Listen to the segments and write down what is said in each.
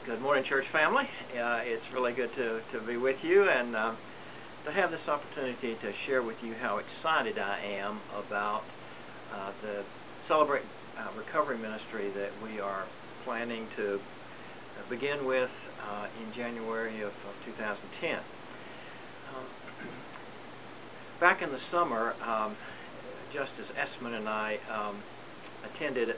Good morning, church family. It's really good to be with you and to have this opportunity to share with you how excited I am about the Celebrate Recovery Ministry that we are planning to begin with in January of 2010. Back in the summer, Justice Essman and I attended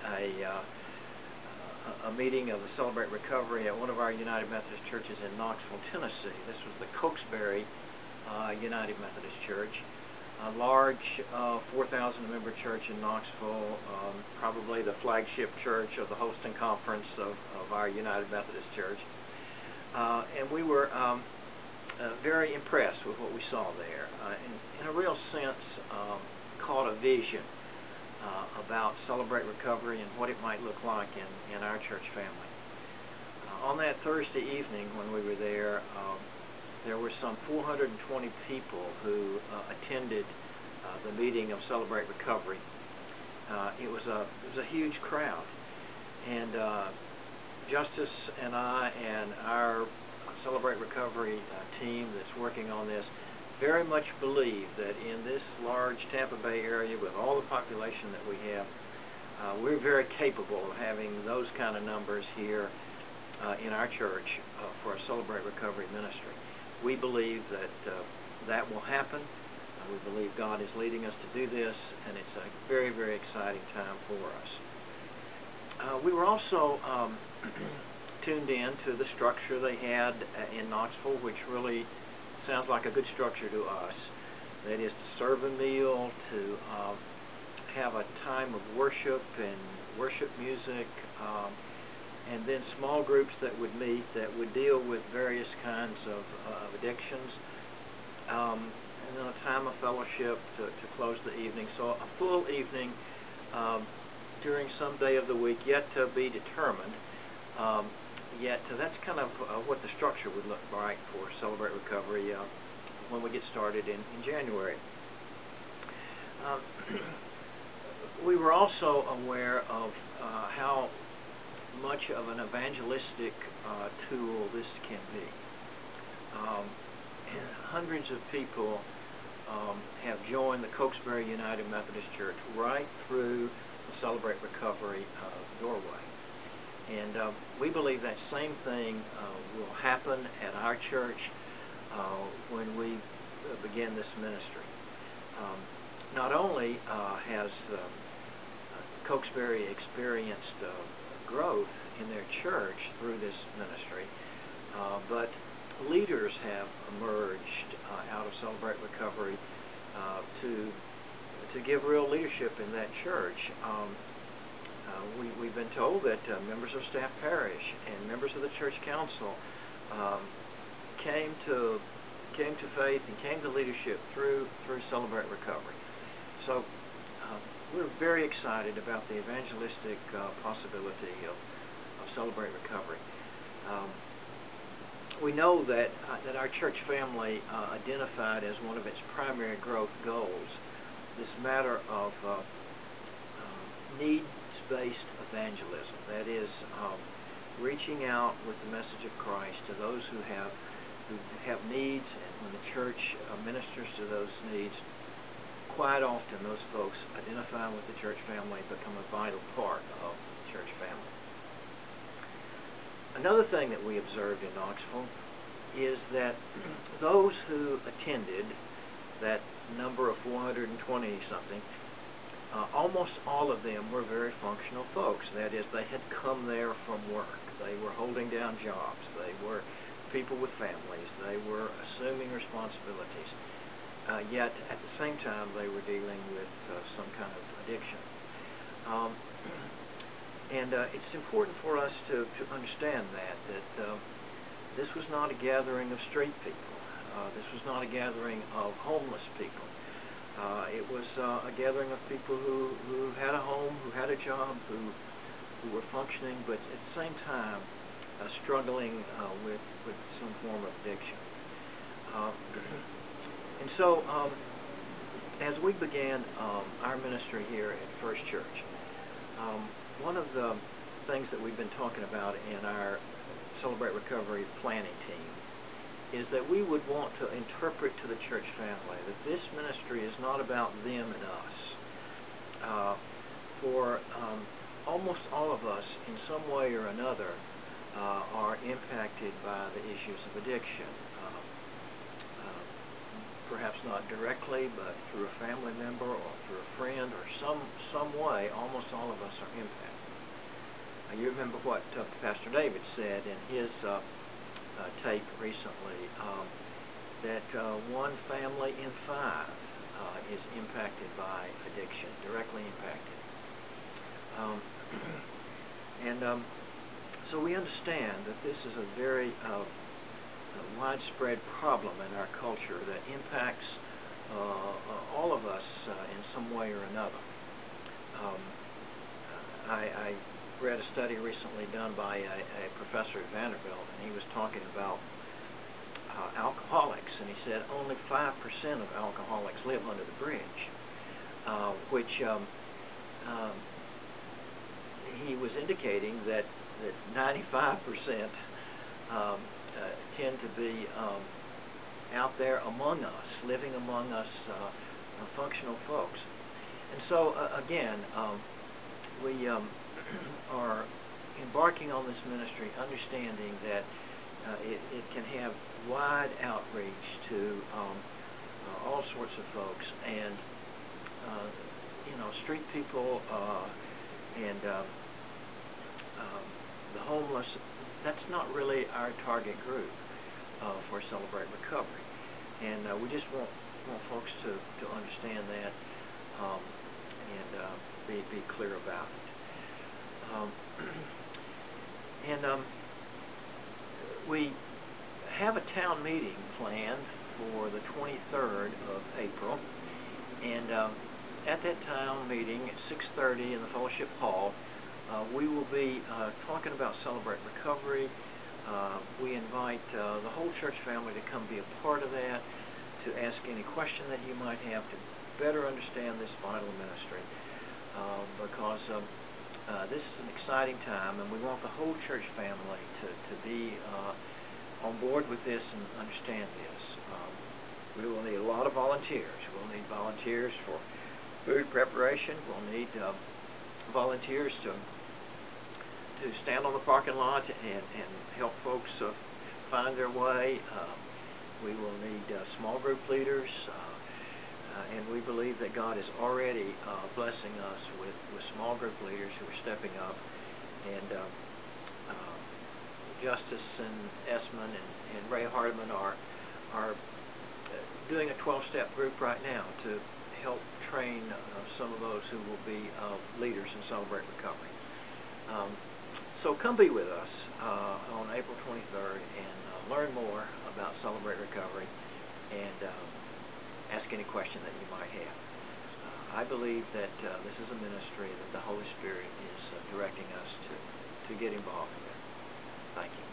a meeting of the Celebrate Recovery at one of our United Methodist churches in Knoxville, Tennessee. This was the Cokesbury United Methodist Church, a large 4,000-member church in Knoxville, probably the flagship church of the hosting conference of our United Methodist Church. And we were very impressed with what we saw there. In a real sense, caught a vision about Celebrate Recovery and what it might look like in our church family. On that Thursday evening when we were there, there were some 420 people who attended the meeting of Celebrate Recovery. It was a huge crowd, and Justice and I and our Celebrate Recovery team that's working on this very much believe that in this large Tampa Bay area with all the population that we have, we're very capable of having those kind of numbers here in our church for a Celebrate Recovery ministry. We believe that that will happen. We believe God is leading us to do this, and it's a very, very exciting time for us. We were also tuned in to the structure they had in Knoxville, which really sounds like a good structure to us. That is to serve a meal, to have a time of worship and worship music, and then small groups that would meet that would deal with various kinds of addictions, and then a time of fellowship to close the evening. So a full evening during some day of the week, yet to be determined. Yet that's kind of what the structure would look like for Celebrate Recovery when we get started in January. We were also aware of how much of an evangelistic tool this can be. Hundreds of people have joined the Cokesbury United Methodist Church right through the Celebrate Recovery doorway. And we believe that same thing will happen at our church when we begin this ministry. Not only has Cokesbury experienced growth in their church through this ministry, but leaders have emerged out of Celebrate Recovery to give real leadership in that church. We've been told that members of staff parish and members of the church council came to faith and came to leadership through Celebrate Recovery. So we're very excited about the evangelistic possibility of Celebrate Recovery. We know that our church family identified as one of its primary growth goals this matter of needs-based evangelism. That is, reaching out with the message of Christ to those who have needs, and when the church ministers to those needs, quite often those folks identify with the church family, become a vital part of the church family. Another thing that we observed in Knoxville is that those who attended, that number of 420-something, almost all of them were very functional folks. That is, they had come there from work. They were holding down jobs. They were people with families. They were assuming responsibilities. Yet, at the same time, they were dealing with some kind of addiction. And it's important for us to understand that this was not a gathering of street people. This was not a gathering of homeless people. It was a gathering of people who had a home, who had a job, who were functioning, but at the same time struggling with some form of addiction. And so as we began our ministry here at First Church, one of the things that we've been talking about in our Celebrate Recovery planning team is that we would want to interpret to the church family that this ministry is not about them and us. For almost all of us, in some way or another, are impacted by the issues of addiction. Perhaps not directly, but through a family member or through a friend or some way, almost all of us are impacted. You remember what Pastor David said in his tape recently, that one family in 5 is impacted by addiction, directly impacted. So we understand that this is a very widespread problem in our culture that impacts all of us in some way or another. I read a study recently done by a professor at Vanderbilt, and he was talking about alcoholics, and he said only 5% of alcoholics live under the bridge, which he was indicating that 95% tend to be out there among us, living among us, functional folks. And so, again, we are embarking on this ministry understanding that it can have wide outreach to all sorts of folks, and street people and the homeless. That's not really our target group for Celebrate Recovery, and we just want folks to understand that and be clear about it. We have a town meeting planned for the 23rd of April, and at that town meeting at 6:30 in the Fellowship Hall, we will be talking about Celebrate Recovery. We invite the whole church family to come be a part of that, to ask any question that you might have, to better understand this vital ministry, because this is an exciting time, and we want the whole church family to be on board with this and understand this. We will need a lot of volunteers. We'll need volunteers for food preparation. We'll need volunteers to stand on the parking lot and help folks find their way. We will need small group leaders, and we believe that God is already blessing us with small group leaders who are stepping up. And Justice and Esmond and Ray Hardiman are doing a 12-step group right now to help train some of those who will be leaders in Celebrate Recovery. So come be with us on April 23rd and learn more about Celebrate Recovery and ask any question that you might have. I believe that this is a ministry that the Holy Spirit is directing us to get involved with. Thank you.